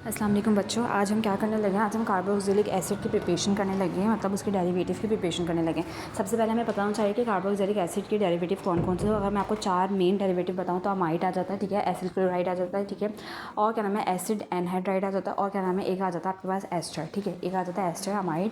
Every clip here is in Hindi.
अस्सलाम वालेकुम बच्चों, आज हम क्या करने लगे हैं। आज हम कार्बोक्सिलिक एसिड की प्रिपरेशन करने लगे हैं, मतलब उसके डेरिवेटिव की प्रिपरेशन करने लगे हैं। सबसे पहले हमें बताना चाहिए कि कार्बोक्सिलिक एसिड के डेरिवेटिव कौन कौन से हैं। अगर मैं आपको 4 मेन डेरिवेटिव बताऊं तो अमाइड आ जाता है, ठीक है, एसिल क्लोराइड आ जाता है, ठीक है, और क्या नाम है एसिड एनहाइड्राइड आ जाता है, और क्या नाम है एक आ जाता है आपके पास एस्टर, ठीक है, एक आ जाता है एस्टर, अमाइड,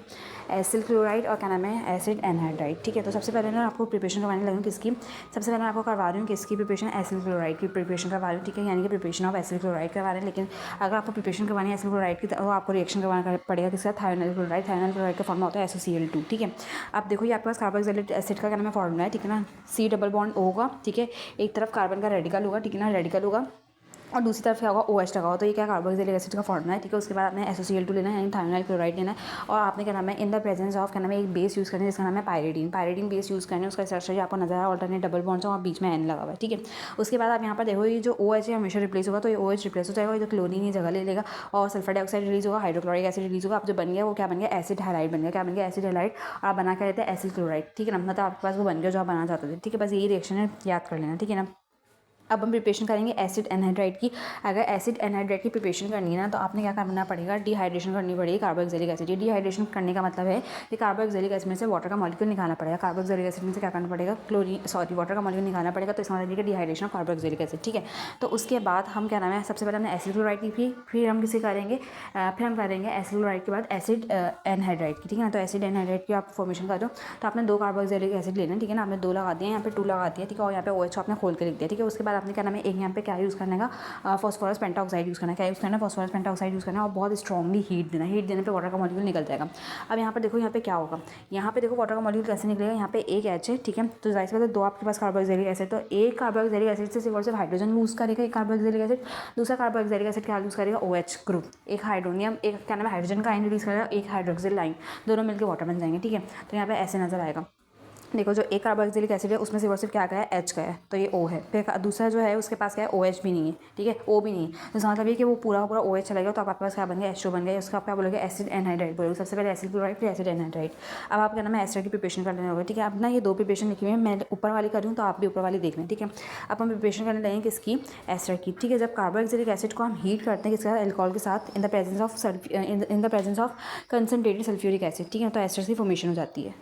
एसिल क्लोराइड और क्या नाम है एसिड एनहाइड्राइड, ठीक है। तो सबसे पहले ना आपको प्रिपरेशन करवाने लगी हूँ किसकी, सबसे पहले मैं आपको करवा रही हूँ किसकी प्रिपरेशन, एसिल क्लोराइड की प्रिपरेशन करवा रही हूँ, ठीक है, यानी कि प्रिपरेशन ऑफ एसिल क्लोराइड करवा रहे हैं। लेकिन अगर आपको प्रिपरेशन करवानी है एसिल क्लोराइड की तो आपको रिएक्शन करवाना पड़ेगा किसका, थायोनाइल क्लोराइड। थायोनाइल क्लोराइड का फॉर्मूला होता है SOCl2, ठीक है। अब देखो ये आपके पास कार्बोक्सिलिक एसिड का क्या नाम है फॉर्मूला है, ठीक है ना, C डबल बॉन्ड O होगा, ठीक है, एक तरफ कार्बन का रेडिकल होगा, ठीक है ना, रेडिकल होगा, और दूसरी तरफ क्या होगा OH लगा होगा। तो ये क्या कार्बोक्सिलिक एसिड का फॉर्मूला है, ठीक है। उसके बाद आपने SOCl2 लेना है, यानी थायोनाइल क्लोराइड लेना है, और आपने क्या नाम है इन द प्रेजेंस ऑफ क्या नाम है एक बेस यूज़ करना है जिसका नाम है पायरीडीन। पायरीडीन बेस यूज़ करना है, उसका स्ट्रक्चर आपको नजर आया ऑल्टरनेट डबल बॉन्ड्स और बीच में N लगा हुआ है, ठीक है। उसके बाद आप यहाँ पर देखो ये जो OH है हमेशा रिप्लेस होगा, तो ये OH रिप्लेस हो जाएगा, ये जो क्लोरीन ये जगह ले लेगा और सल्फर डाइऑक्साइड रिलीज होगा, हाइड्रोक्लोरिक एसिड रिलीज होगा। अब जो बन गया वो क्या बन गया, एसिड हैलाइड बन गया। क्या बन गया, एसिड हैलाइड, और आप बना के लेते हैं एसिल क्लोराइड, ठीक है ना, मतलब आपके पास वो बन गया जो आप बनाना चाहते थे, ठीक है। बस यही रिएक्शन है, याद कर लेना, ठीक है ना। अब हम प्रिपरेशन करेंगे एसिड एनहाइड्राइड की। अगर एसिड एनहाइड्राइड की प्रिपरेशन करनी है ना तो आपने क्या करना पड़ेगा, डिहाइड्रेशन करनी पड़ेगी कार्बोक्सिलिक एसिड। ये डिहाइड्रेशन करने का मतलब है कि कार्बोक्सिलिक एसिड में से वाटर का मॉलिक्यूल निकालना पड़ेगा। कार्बोक्सिलिक एसिड में से क्या करना पड़ेगा, वाटर का मॉलिक्यूल निकालना पड़ेगा। तो इसका मतलब है डिहाइड्रेशन ऑफ कार्बोक्सिलिक एसिड, ठीक है। तो उसके बाद हम क्या नाम है सबसे पहले हमने एसिड क्लोराइड की, फिर हम किसी करेंगे फिर हम करेंगे एसिड क्लोराइड के बाद एसिड एनहाइड्राइड की, ठीक है ना। तो एसिड एनहाइड्राइड की आप फॉर्मेशन कर दो तो आपने 2 कार्बोक्सिलिक एसिड लेना, ठीक है ना। आपने 2 लगा दिए, यहाँ पे 2 लगा दिया, ठीक है, और यहाँ पे OH आपने खोल के लिख दिया, ठीक है। उसके बाद आपने क्या नाम है एक यहाँ पे क्या यूज़ करने का, फॉस्फोरस पेंटाऑक्साइड यूज़ करना है। क्या यूज़ करना है, फॉस्फोरस पेंटाऑक्साइड यूज़ करना है, और बहुत स्ट्रॉन्गली हीट देना है। हीट देने पे वाटर का मॉलिक्यूल निकल जाएगा। अब यहाँ पर देखो यहाँ पे क्या होगा, यहाँ पे देखो वाटर का मॉलिक्यूल कैसे निकलेगा, यहाँ पे एक H है, ठीक है। तो जाहिर सी बात है 2 आपके पास कार्बोक्सिलिक एसिड, तो एक कार्बोक्सिलिक एसिड से सिर्फ और सिर्फ हाइड्रोजन लूज़ करेगा एक कार्बोक्सिलिक एसिड, दूसरा कार्बोक्सिलिक एसिड क्या लूज़ करेगा, OH ग्रुप, एक हाइड्रोनियम, एक क्या नाम है हाइड्रोजन का आयन रिलीज करेगा, एक हाइड्रोक्सिल लाइन, दोनों मिलकर वाटर बन जाएंगे, ठीक है। तो यहाँ पे ऐसे नजर आएगा। देखो जो एक कार्बोक्सिलिक एसिड है उसमें सिर्फ और सिर्फ क्या गया है, H का है, तो ये O है। फिर दूसरा जो है उसके पास क्या है, OH भी नहीं है, ठीक है, O भी नहीं है। तो इसका मतलब ये कि वो पूरा पूरा OH चला गया, तो आपके पास क्या बन गया, H2 बन गया। उसका आप क्या बोलोगे, एसिड एनहाइड्राइड बोलोगे। सबसे पहले एसिड क्लोराइड फिर एसिड एनहाइड्राइड। अब आप क्या नाम है एस्टर की प्रिपरेशन कर लेना होगा, ठीक है। अब ना ये 2 प्रिपरेशन लिखी हुई है, मैं ऊपर वाली कर रही हूँ तो आप भी ऊपर वाली देख लें, ठीक है। अब हम प्रिपरेशन करने लगेंगे किसकी, एस्टर की, ठीक है। जब कार्बोक्सिलिक एसिड को हम हीट करते हैं किसके साथ, एल्कोहल के साथ, in the presence of concentrated sulphuric acid, ठीक है, तो एस्टर की फॉर्मेशन हो जाती है।